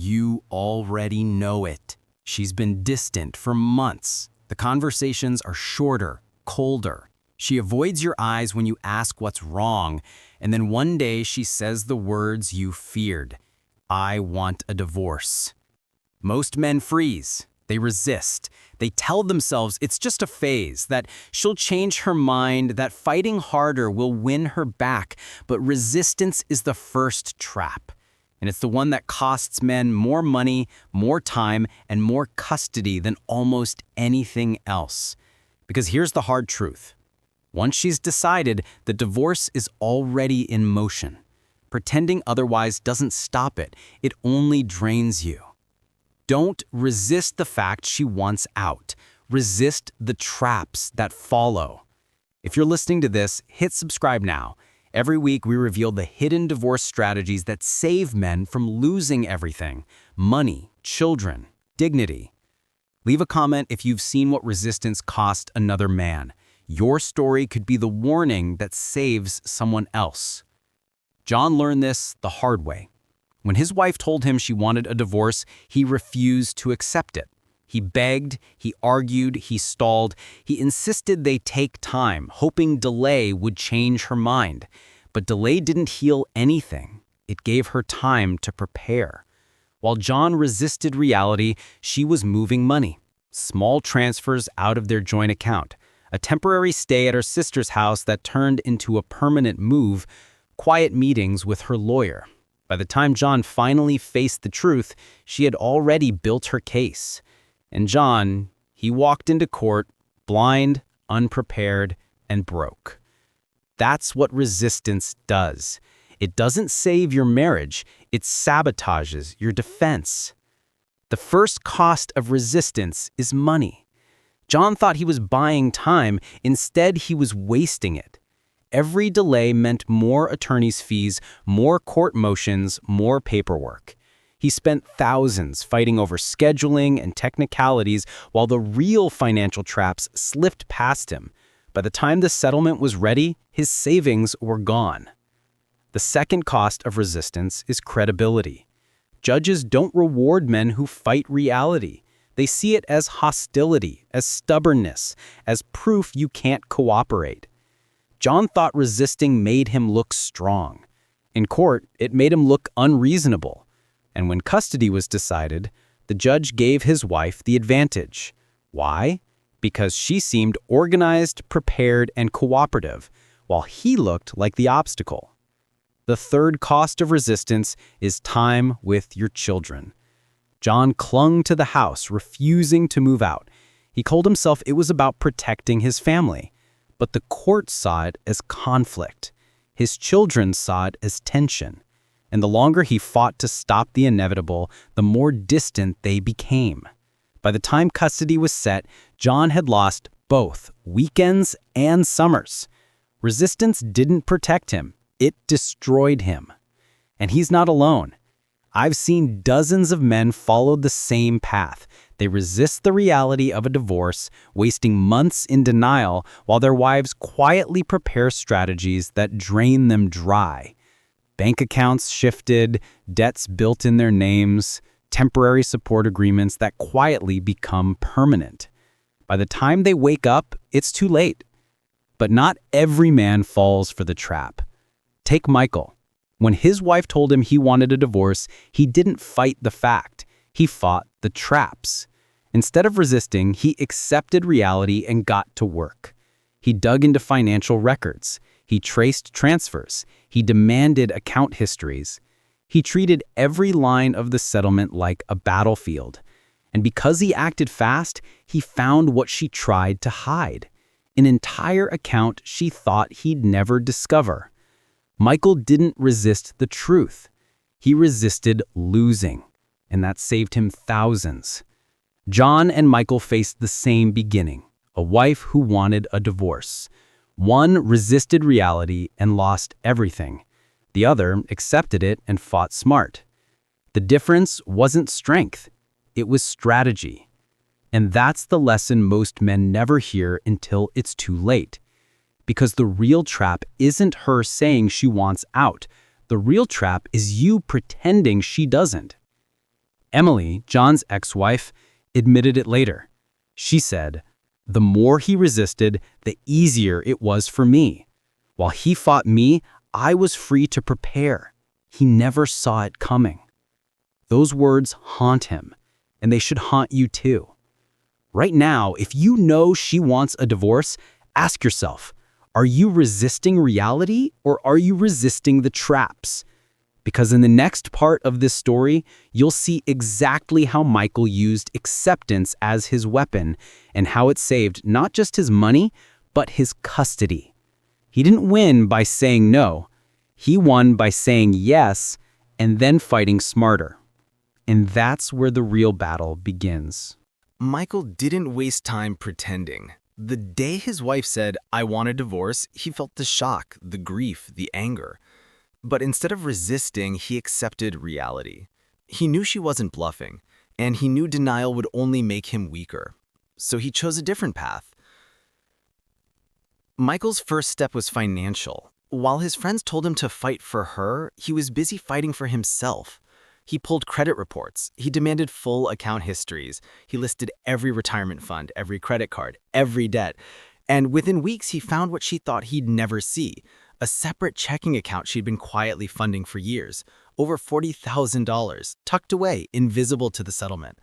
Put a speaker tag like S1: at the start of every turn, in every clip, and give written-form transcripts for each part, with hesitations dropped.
S1: You already know it. She's been distant for months. The conversations are shorter, colder. She avoids your eyes when you ask what's wrong, and then one day she says the words you feared. I want a divorce. Most men freeze. They resist. They tell themselves it's just a phase, that she'll change her mind, that fighting harder will win her back. But resistance is the first trap. And it's the one that costs men more money, more time, and more custody than almost anything else. Because here's the hard truth. Once she's decided, the divorce is already in motion. Pretending otherwise doesn't stop it. It only drains you. Don't resist the fact she wants out. Resist the traps that follow. If you're listening to this, hit subscribe now. Every week we reveal the hidden divorce strategies that save men from losing everything: money, children, dignity. Leave a comment if you've seen what resistance cost another man. Your story could be the warning that saves someone else. John learned this the hard way. When his wife told him she wanted a divorce, he refused to accept it. He begged, he argued, he stalled. He insisted they take time, hoping delay would change her mind. But delay didn't heal anything. It gave her time to prepare. While John resisted reality, she was moving money. Small transfers out of their joint account. A temporary stay at her sister's house that turned into a permanent move. Quiet meetings with her lawyer. By the time John finally faced the truth, she had already built her case. And John, he walked into court, blind, unprepared, and broke. That's what resistance does. It doesn't save your marriage, it sabotages your defense. The first cost of resistance is money. John thought he was buying time, instead he was wasting it. Every delay meant more attorney's fees, more court motions, more paperwork. He spent thousands fighting over scheduling and technicalities while the real financial traps slipped past him. By the time the settlement was ready, his savings were gone. The second cost of resistance is credibility. Judges don't reward men who fight reality. They see it as hostility, as stubbornness, as proof you can't cooperate. John thought resisting made him look strong. In court, it made him look unreasonable. And when custody was decided, the judge gave his wife the advantage. Why? Because she seemed organized, prepared, and cooperative, while he looked like the obstacle. The third cost of resistance is time with your children. John clung to the house, refusing to move out. He told himself it was about protecting his family. But the court saw it as conflict. His children saw it as tension. And the longer he fought to stop the inevitable, the more distant they became. By the time custody was set, John had lost both weekends and summers. Resistance didn't protect him. It destroyed him. And he's not alone. I've seen dozens of men follow the same path. They resist the reality of a divorce, wasting months in denial while their wives quietly prepare strategies that drain them dry. Bank accounts shifted, debts built in their names, temporary support agreements that quietly become permanent. By the time they wake up, it's too late. But not every man falls for the trap. Take Michael. When his wife told him he wanted a divorce, he didn't fight the fact. He fought the traps. Instead of resisting, he accepted reality and got to work. He dug into financial records. He traced transfers. He demanded account histories. He treated every line of the settlement like a battlefield. And because he acted fast, he found what she tried to hide. An entire account she thought he'd never discover. Michael didn't resist the truth. He resisted losing, and that saved him thousands. John and Michael faced the same beginning, a wife who wanted a divorce. One resisted reality and lost everything. The other accepted it and fought smart. The difference wasn't strength, it was strategy. And that's the lesson most men never hear until it's too late. Because the real trap isn't her saying she wants out. The real trap is you pretending she doesn't. Emily, John's ex-wife, admitted it later. She said, "The more he resisted, the easier it was for me. While he fought me, I was free to prepare. He never saw it coming." Those words haunt him, and they should haunt you too. Right now, if you know she wants a divorce, ask yourself, are you resisting reality or are you resisting the traps? Because in the next part of this story, you'll see exactly how Michael used acceptance as his weapon and how it saved not just his money, but his custody. He didn't win by saying no. He won by saying yes and then fighting smarter. And that's where the real battle begins.
S2: Michael didn't waste time pretending. The day his wife said, "I want a divorce," he felt the shock, the grief, the anger. But instead of resisting, he accepted reality. He knew she wasn't bluffing, and he knew denial would only make him weaker. So he chose a different path. Michael's first step was financial. While his friends told him to fight for her, he was busy fighting for himself. He pulled credit reports. He demanded full account histories. He listed every retirement fund, every credit card, every debt. And within weeks, he found what she thought he'd never see: a separate checking account she'd been quietly funding for years, over $40,000, tucked away, invisible to the settlement.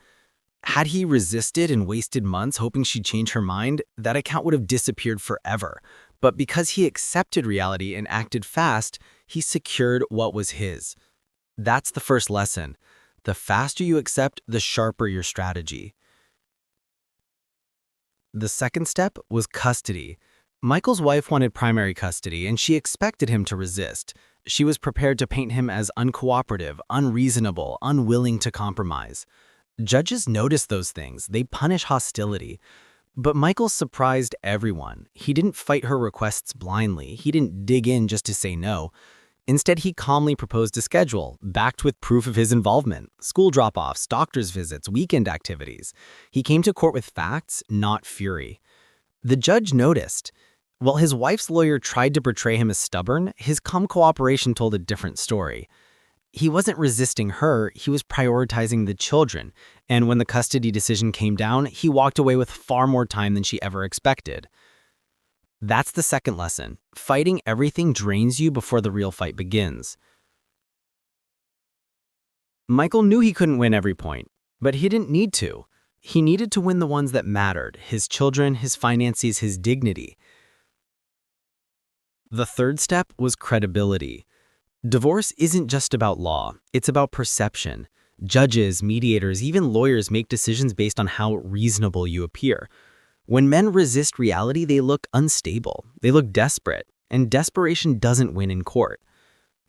S2: Had he resisted and wasted months hoping she'd change her mind, that account would have disappeared forever. But because he accepted reality and acted fast, he secured what was his. That's the first lesson. The faster you accept, the sharper your strategy. The second step was custody. Michael's wife wanted primary custody, and she expected him to resist. She was prepared to paint him as uncooperative, unreasonable, unwilling to compromise. Judges notice those things. They punish hostility. But Michael surprised everyone. He didn't fight her requests blindly. He didn't dig in just to say no. Instead, he calmly proposed a schedule, backed with proof of his involvement: school drop-offs, doctor's visits, weekend activities. He came to court with facts, not fury. The judge noticed. While his wife's lawyer tried to portray him as stubborn, his calm cooperation told a different story. He wasn't resisting her, he was prioritizing the children. And when the custody decision came down, he walked away with far more time than she ever expected. That's the second lesson. Fighting everything drains you before the real fight begins. Michael knew he couldn't win every point, but he didn't need to. He needed to win the ones that mattered: his children, his finances, his dignity. The third step was credibility. Divorce isn't just about law, it's about perception. Judges, mediators, even lawyers make decisions based on how reasonable you appear. When men resist reality, they look unstable, they look desperate, and desperation doesn't win in court.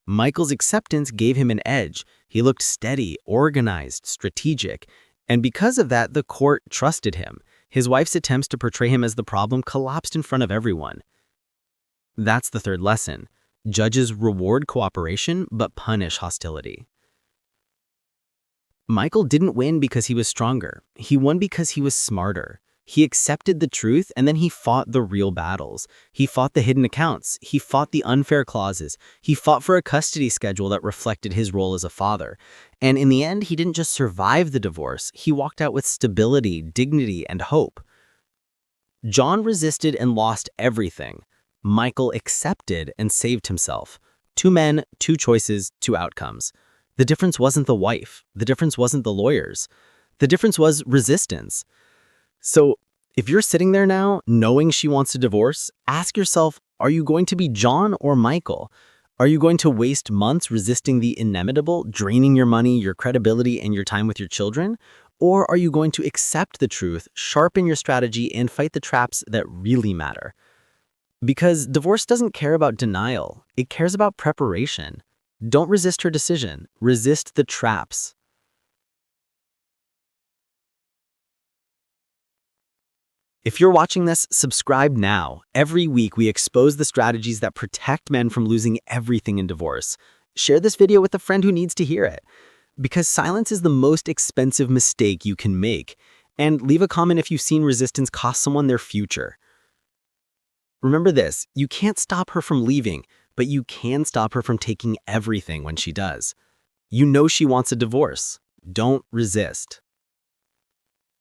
S2: Michael's acceptance gave him an edge. He looked steady, organized, strategic, and because of that, the court trusted him. His wife's attempts to portray him as the problem collapsed in front of everyone. That's the third lesson. Judges reward cooperation, but punish hostility. Michael didn't win because he was stronger. He won because he was smarter. He accepted the truth, and then he fought the real battles. He fought the hidden accounts. He fought the unfair clauses. He fought for a custody schedule that reflected his role as a father. And in the end, he didn't just survive the divorce. He walked out with stability, dignity, and hope. John resisted and lost everything. Michael accepted and saved himself. 2 men, 2 choices, 2 outcomes. The difference wasn't the wife. The difference wasn't the lawyers. The difference was resistance. So if you're sitting there now, knowing she wants a divorce, ask yourself, are you going to be John or Michael? Are you going to waste months resisting the inevitable, draining your money, your credibility, and your time with your children? Or are you going to accept the truth, sharpen your strategy, and fight the traps that really matter? Because divorce doesn't care about denial, it cares about preparation. Don't resist her decision, resist the traps. If you're watching this, subscribe now. Every week we expose the strategies that protect men from losing everything in divorce. Share this video with a friend who needs to hear it. Because silence is the most expensive mistake you can make. And leave a comment if you've seen resistance cost someone their future. Remember this, you can't stop her from leaving, but you can stop her from taking everything when she does. You know she wants a divorce. Don't resist.